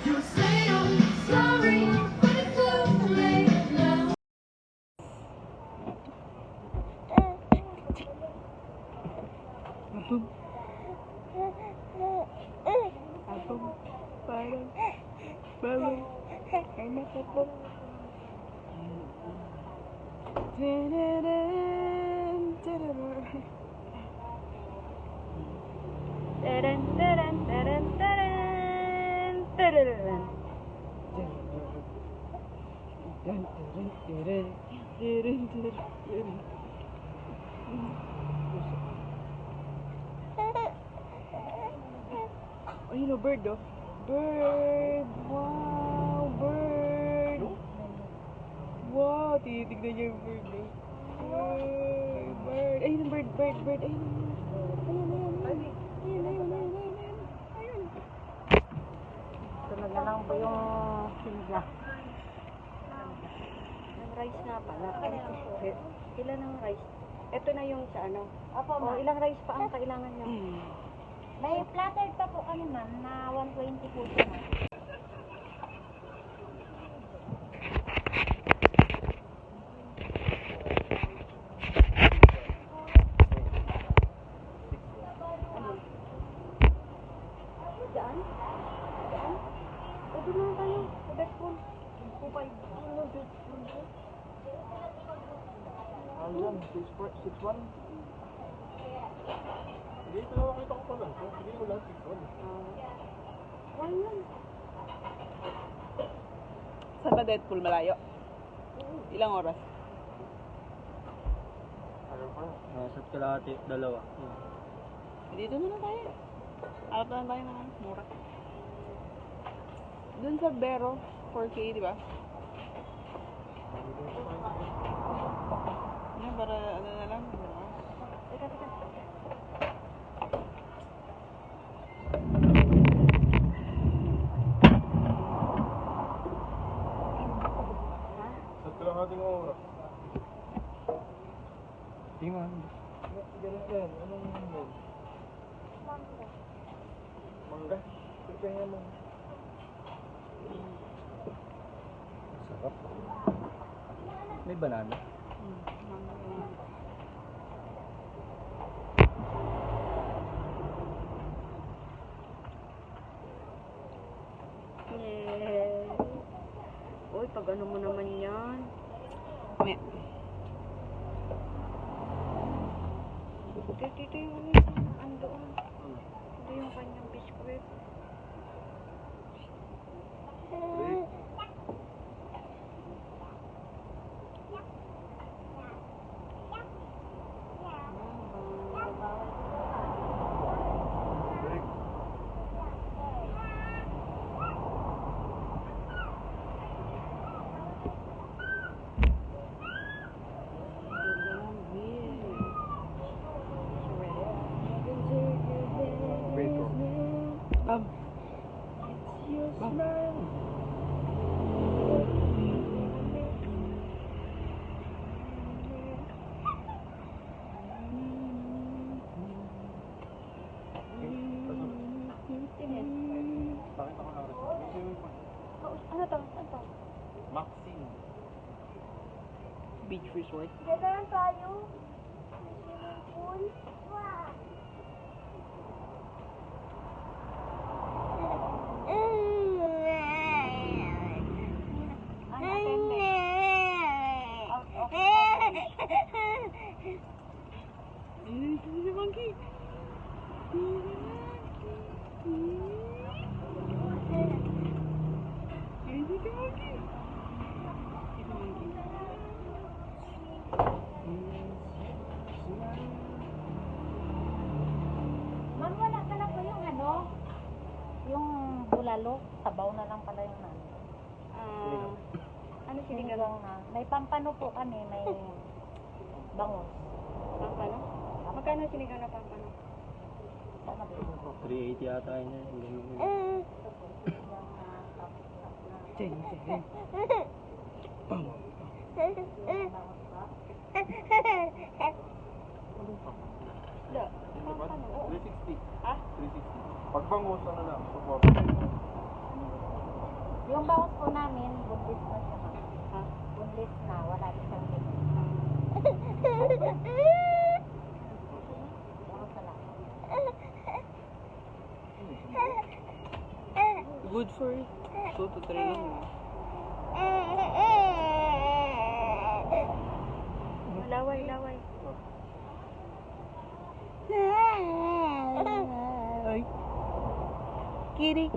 You say I'm sorry, but it's too late now. Ayun o, bird oh. Bird! Wow! Bird! Wow! Tinitignan niya yung bird oh. Bird! Ayun ang bird! Bird! Bird! Ayun! Ayun! Sunod na lang po yung pizza. Ang rice nga pala. Ilan ang rice? Ito na yung sa ano. Opo, O, ilang rice pa ang kailangan niya? May flattered pa po kami, ma'am, na 120 po siya, ma'am. Daan? Daan? Pwede na tayo. Pwede po. Kupay. Ayan, 6-1. Hindi, ito na makita ko pa lang. Hindi ko lang 6-1. Why yan? Saan ba Deadpool? Malayo? Ilang oras? Ayaw pa. Nasat kalahati, dalawa. Dito na lang tayo. Alap na lang tayo ng mura. Dun sa Bero, 4K, di ba? Yan, para ano na lang. Teka, teka. Sa kalahating oras. Tingnan. Ganun yan. Anong yun? Mangga. Kaya mo. Sarap. May banana. Yeah. Uy, pag ano mo naman yan? May. Dito yung ano yung andoon. Ito yung kanyang biskuit. Bakit ako ng recipe? Ano to? Ano to? Maxine. Beach resort. Gano'n tayo? Swimming pool? Wow! Si Monkey. Ma'am, wala ka lang po yung ano? Yung bulalo, sabaw na lang pala yung ano. Ano sinigang? Sinigang na. May pampano po kami, may bangus. Pampano? Magkano sinigang na pampano? Tama ba yun? 380 yata yun. Da, pampano? 360. Ha? 360. Pagbangus, ano lang? Support. Yung bawas po namin, bunlis na siya, ma'am. Ha? Bunlis na, wala na siyang limit. Bawas na lang. Good for 2 to 3 lang. Laway, laway. Ay. Kitty.